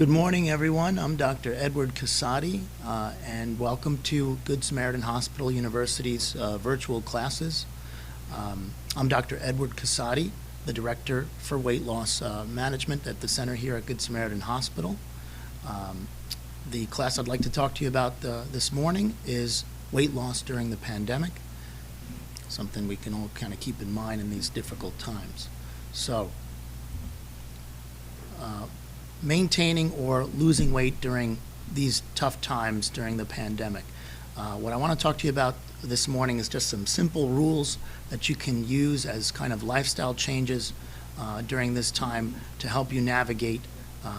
Good morning, everyone. I'm Dr. Edward Cussatti, and welcome to Good Samaritan University's virtual classes. I'm Dr. Edward Cussatti, the Director for Weight Loss Management at the center here at Good Samaritan Hospital. The class I'd like to talk to you about this morning is weight loss during the pandemic, something we can all kind of keep in mind in these difficult times. So, maintaining or losing weight during these tough times during the pandemic. What I want to talk to you about this morning is just some simple rules that you can use as kind of lifestyle changes during this time to help you navigate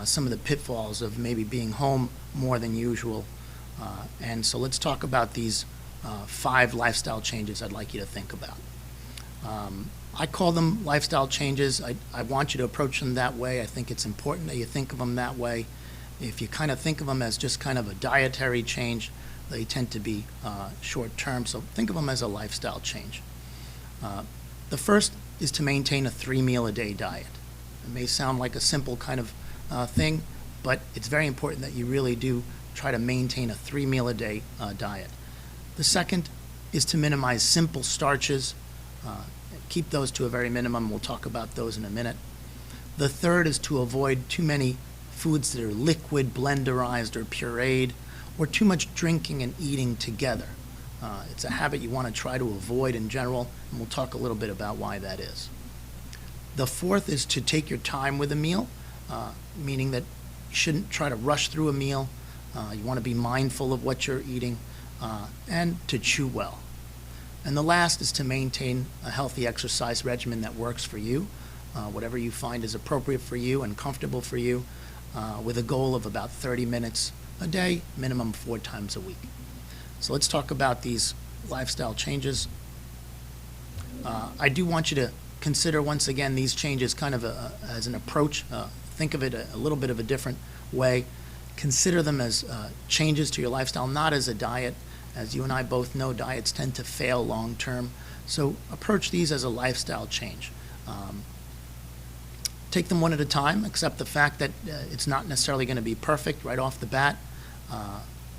some of the pitfalls of maybe being home more than usual. And so let's talk about these 5 lifestyle changes I'd like you to think about. I call them lifestyle changes. I want you to approach them that way. I think it's important that you think of them that way. If you kind of think of them as just kind of a dietary change, they tend to be short term, so think of them as a lifestyle change. The first is to maintain a 3-meal-a-day diet. It may sound like a simple kind of thing, but it's very important that you really do try to maintain a 3-meal-a-day diet. The second is to minimize simple starches. Keep those to a very minimum. We'll talk about those in a minute. The third is to avoid too many foods that are liquid, blenderized, or pureed, or too much drinking and eating together. It's a habit you want to try to avoid in general, and we'll talk a little bit about why that is. The fourth is to take your time with a meal, meaning that you shouldn't try to rush through a meal. You want to be mindful of what you're eating, and to chew well. And the last is to maintain a healthy exercise regimen that works for you, whatever you find is appropriate for you and comfortable for you, with a goal of about 30 minutes a day, minimum 4 times a week. So let's talk about these lifestyle changes. I do want you to consider, once again, these changes kind of as an approach. Think of it a little bit of a different way. Consider them as changes to your lifestyle, not as a diet. As you and I both know, diets tend to fail long term. So approach these as a lifestyle change. Take them one at a time. Accept the fact that it's not necessarily going to be perfect right off the bat.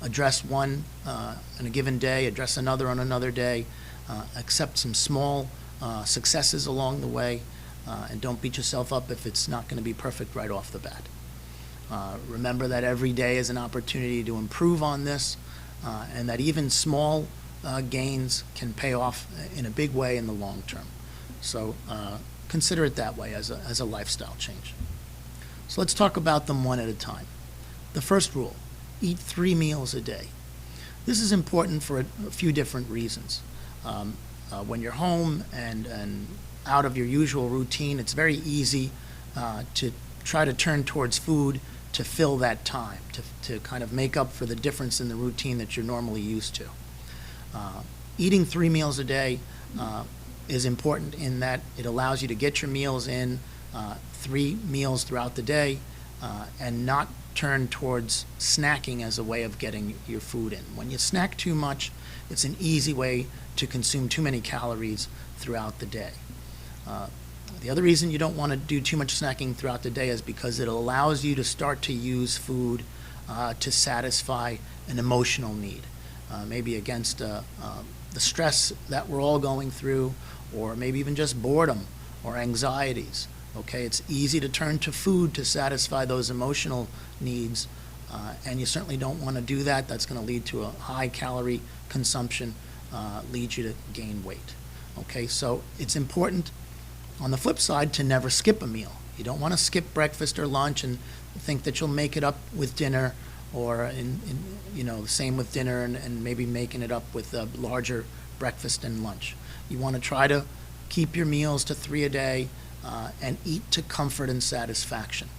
Address one on a given day, address another on another day. Accept some small successes along the way, and don't beat yourself up if it's not going to be perfect right off the bat. Remember that every day is an opportunity to improve on this. And that even small gains can pay off in a big way in the long term. So consider it that way as a lifestyle change. So let's talk about them one at a time. The first rule, eat 3 meals a day. This is important for a few different reasons. When you're home and out of your usual routine, it's very easy to try to turn towards food to fill that time, to kind of make up for the difference in the routine that you're normally used to. Eating 3 meals a day is important in that it allows you to get your meals in, 3 meals throughout the day, and not turn towards snacking as a way of getting your food in. When you snack too much, it's an easy way to consume too many calories throughout the day. The other reason you don't want to do too much snacking throughout the day is because it allows you to start to use food to satisfy an emotional need, maybe against the stress that we're all going through, or maybe even just boredom or anxieties. Okay, it's easy to turn to food to satisfy those emotional needs, and you certainly don't want to do that. That's going to lead to a high calorie consumption, lead you to gain weight. Okay, so it's important, on the flip side, to never skip a meal. You don't want to skip breakfast or lunch and think that you'll make it up with dinner, or the same with dinner and maybe making it up with a larger breakfast and lunch. You want to try to keep your meals to 3 a day and eat to comfort and satisfaction.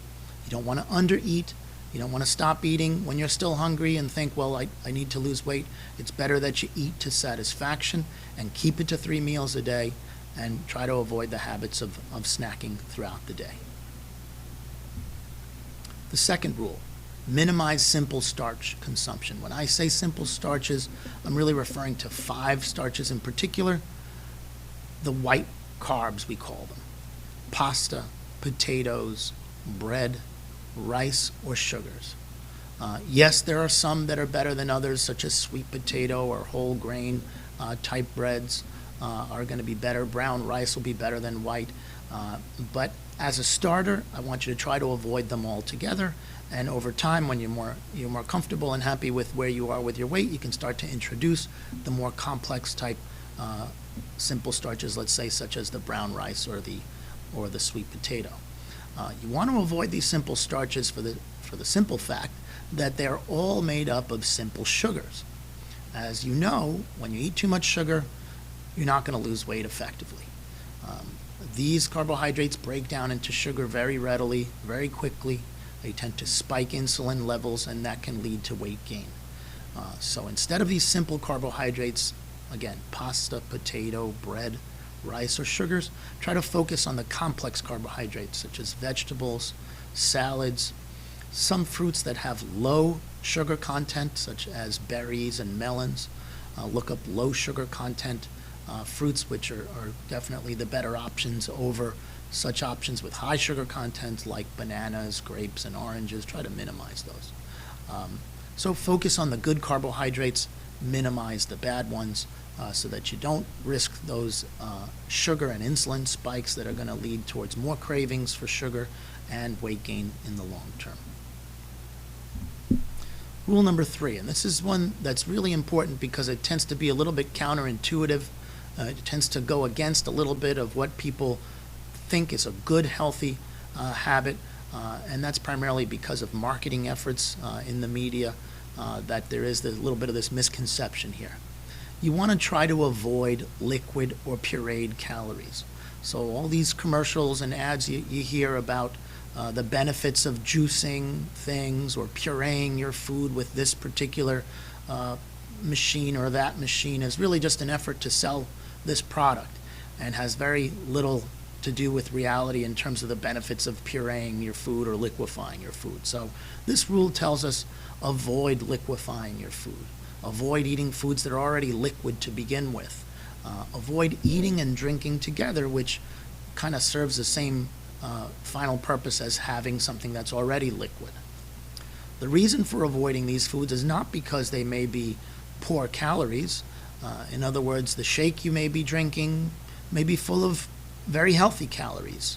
You don't want to undereat. You don't want to stop eating when you're still hungry and think, well, I need to lose weight. It's better that you eat to satisfaction and keep it to 3 meals a day, and try to avoid the habits of snacking throughout the day. The second rule, minimize simple starch consumption. When I say simple starches, I'm really referring to 5 starches in particular. The white carbs, we call them: pasta, potatoes, bread, rice, or sugars. Yes, there are some that are better than others, such as sweet potato or whole grain type breads are going to be better. Brown rice will be better than white. But as a starter, I want you to try to avoid them altogether. And over time, when you're more comfortable and happy with where you are with your weight, you can start to introduce the more complex type simple starches, let's say, such as the brown rice or the sweet potato. You want to avoid these simple starches for the simple fact that they're all made up of simple sugars. As you know, when you eat too much sugar, you're not going to lose weight effectively. These carbohydrates break down into sugar very readily, very quickly. They tend to spike insulin levels, and that can lead to weight gain. So instead of these simple carbohydrates, again, pasta, potato, bread, rice, or sugars, try to focus on the complex carbohydrates such as vegetables, salads, some fruits that have low sugar content such as berries and melons. Look up low sugar content fruits, which are definitely the better options over such options with high sugar content like bananas, grapes, and oranges. Try to minimize those. So focus on the good carbohydrates, minimize the bad ones, so that you don't risk those sugar and insulin spikes that are going to lead towards more cravings for sugar and weight gain in the long term. Rule number 3, and this is one that's really important because it tends to be a little bit counterintuitive. It tends to go against a little bit of what people think is a good, healthy habit, and that's primarily because of marketing efforts in the media, that there is a little bit of this misconception here. You want to try to avoid liquid or pureed calories. So all these commercials and ads you hear about the benefits of juicing things or pureeing your food with this particular machine or that machine is really just an effort to sell this product and has very little to do with reality in terms of the benefits of pureeing your food or liquefying your food. So this rule tells us avoid liquefying your food. Avoid eating foods that are already liquid to begin with. Avoid eating and drinking together, which kind of serves the same final purpose as having something that's already liquid. The reason for avoiding these foods is not because they may be poor calories. In other words, the shake you may be drinking may be full of very healthy calories,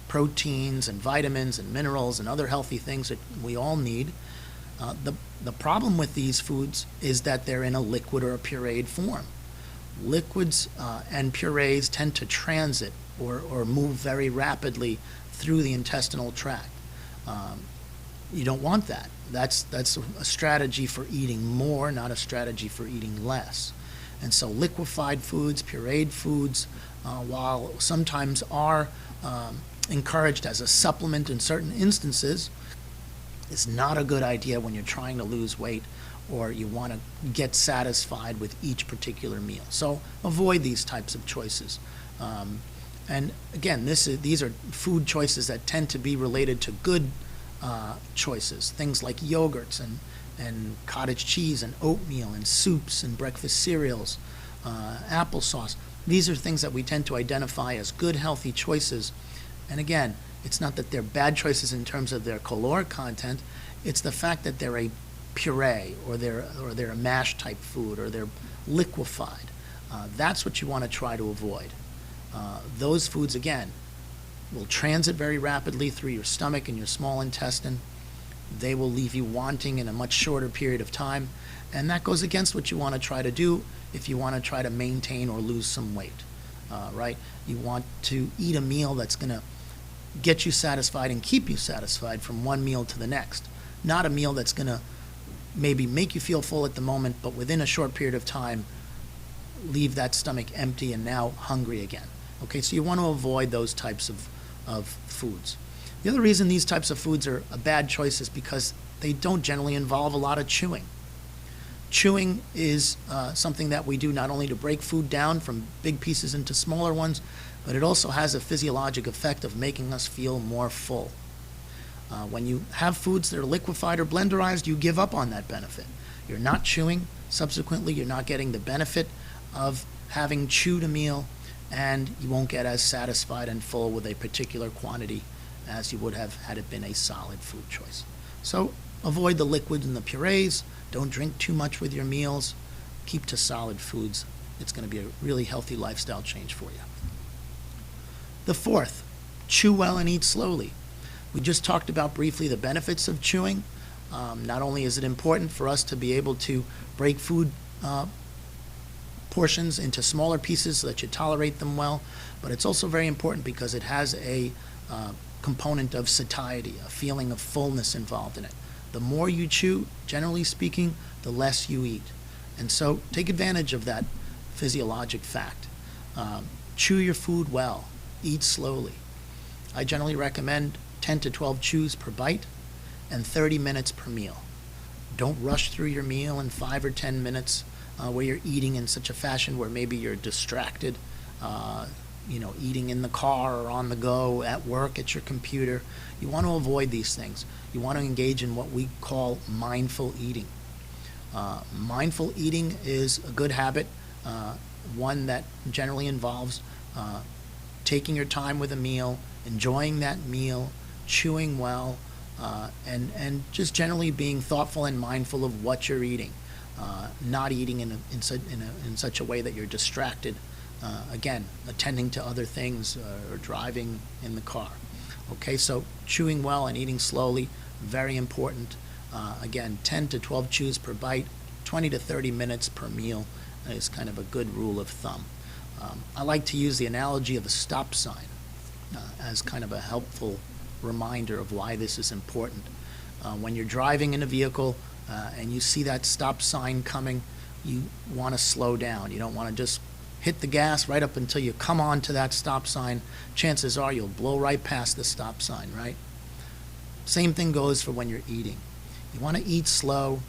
proteins and vitamins and minerals and other healthy things that we all need. The problem with these foods is that they're in a liquid or a pureed form. Liquids and purees tend to transit or move very rapidly through the intestinal tract. You don't want that. That's a strategy for eating more, not a strategy for eating less. And so liquefied foods, pureed foods, while sometimes are encouraged as a supplement in certain instances, is not a good idea when you're trying to lose weight or you want to get satisfied with each particular meal. So avoid these types of choices. And again, these are food choices that tend to be related to good choices, things like yogurts and cottage cheese and oatmeal and soups and breakfast cereals, applesauce. These are things that we tend to identify as good, healthy choices. And again, it's not that they're bad choices in terms of their caloric content. It's the fact that they're a puree or they're a mash type food or they're liquefied. That's what you want to try to avoid. Those foods, again, will transit very rapidly through your stomach and your small intestine. They will leave you wanting in a much shorter period of time, and that goes against what you want to try to do if you want to try to maintain or lose some weight, right? You want to eat a meal that's going to get you satisfied and keep you satisfied from one meal to the next, not a meal that's going to maybe make you feel full at the moment, but within a short period of time, leave that stomach empty and now hungry again. Okay, so you want to avoid those types of foods. The other reason these types of foods are a bad choice is because they don't generally involve a lot of chewing. Chewing is something that we do not only to break food down from big pieces into smaller ones, but it also has a physiologic effect of making us feel more full. When you have foods that are liquefied or blenderized, you give up on that benefit. You're not chewing. Subsequently, you're not getting the benefit of having chewed a meal, and you won't get as satisfied and full with a particular quantity as you would have had it been a solid food choice. So avoid the liquids and the purees. Don't drink too much with your meals. Keep to solid foods. It's going to be a really healthy lifestyle change for you. The fourth, chew well and eat slowly. We just talked about briefly the benefits of chewing. Not only is it important for us to be able to break food portions into smaller pieces so that you tolerate them well, but it's also very important because it has a component of satiety, a feeling of fullness involved in it. The more you chew, generally speaking, the less you eat. And so take advantage of that physiologic fact. Chew your food well, eat slowly. I generally recommend 10 to 12 chews per bite and 30 minutes per meal. Don't rush through your meal in 5 or 10 minutes where you're eating in such a fashion where maybe you're distracted, eating in the car or on the go, at work, at your computer. You want to avoid these things. You want to engage in what we call mindful eating. Mindful eating is a good habit, one that generally involves taking your time with a meal, enjoying that meal, chewing well, and just generally being thoughtful and mindful of what you're eating, not eating in such a way that you're distracted, again, attending to other things or driving in the car. Okay, so chewing well and eating slowly, very important. Again, 10 to 12 chews per bite, 20 to 30 minutes per meal is kind of a good rule of thumb. I like to use the analogy of a stop sign as kind of a helpful reminder of why this is important. When you're driving in a vehicle and you see that stop sign coming, you want to slow down. You don't want to just hit the gas right up until you come on to that stop sign. Chances are you'll blow right past the stop sign, right? Same thing goes for when you're eating. You want to eat slow.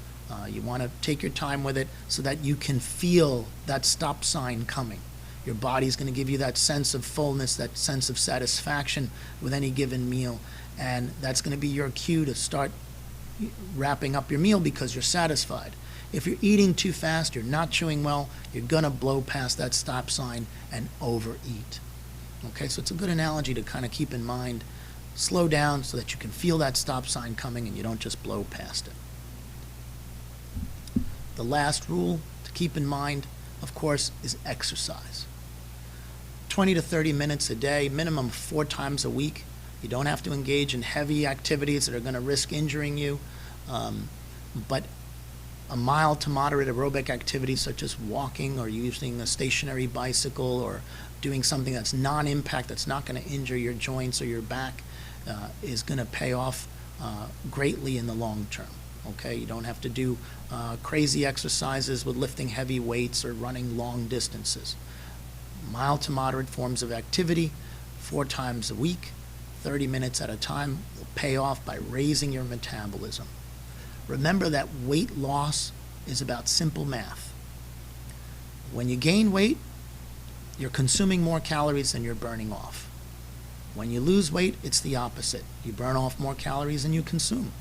You want to take your time with it so that you can feel that stop sign coming. Your body's going to give you that sense of fullness, that sense of satisfaction with any given meal, and that's going to be your cue to start wrapping up your meal because you're satisfied. If you're eating too fast, you're not chewing well, you're going to blow past that stop sign and overeat. Okay, so it's a good analogy to kind of keep in mind. Slow down so that you can feel that stop sign coming and you don't just blow past it. The last rule to keep in mind, of course, is exercise. 20 to 30 minutes a day, minimum 4 times a week. You don't have to engage in heavy activities that are going to risk injuring you, but a mild to moderate aerobic activity such as walking or using a stationary bicycle or doing something that's non-impact, that's not going to injure your joints or your back, is going to pay off greatly in the long term. Okay, you don't have to do crazy exercises with lifting heavy weights or running long distances. Mild to moderate forms of activity, 4 times a week, 30 minutes at a time, will pay off by raising your metabolism. Remember that weight loss is about simple math. When you gain weight, you're consuming more calories than you're burning off. When you lose weight, it's the opposite. You burn off more calories than you consume.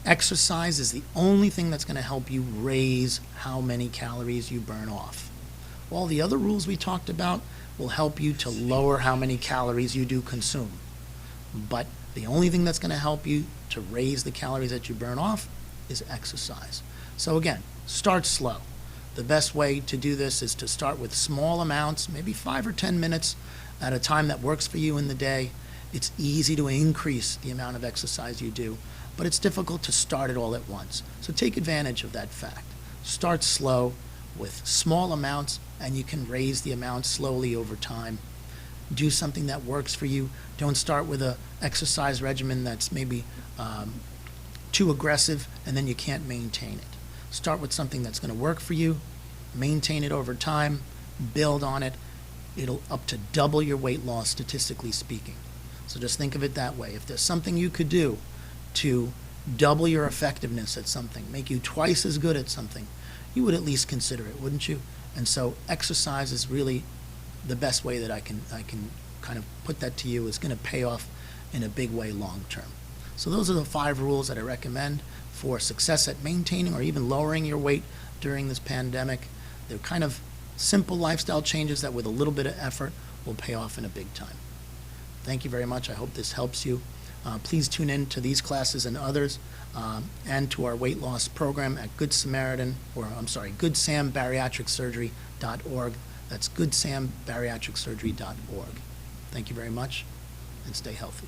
Exercise is the only thing that's going to help you raise how many calories you burn off. All the other rules we talked about will help you to lower how many calories you do consume. But the only thing that's going to help you to raise the calories that you burn off is exercise. So again, start slow. The best way to do this is to start with small amounts, maybe 5 or 10 minutes at a time that works for you in the day. It's easy to increase the amount of exercise you do, but it's difficult to start it all at once. So take advantage of that fact. Start slow with small amounts, and you can raise the amount slowly over time. Do something that works for you. Don't start with an exercise regimen that's maybe too aggressive and then you can't maintain it. Start with something that's going to work for you, maintain it over time, build on it. It'll up to double your weight loss, statistically speaking. So just think of it that way. If there's something you could do to double your effectiveness at something, make you twice as good at something, you would at least consider it, wouldn't you? And so exercise is really the best way that I can kind of put that to you, is going to pay off in a big way long term. So those are the 5 rules that I recommend for success at maintaining or even lowering your weight during this pandemic. They're kind of simple lifestyle changes that with a little bit of effort will pay off in a big time. Thank you very much. I hope this helps you. Please tune in to these classes and others, and to our weight loss program at GoodSamBariatricSurgery.org. That's GoodSamBariatricSurgery.org. Thank you very much, and stay healthy.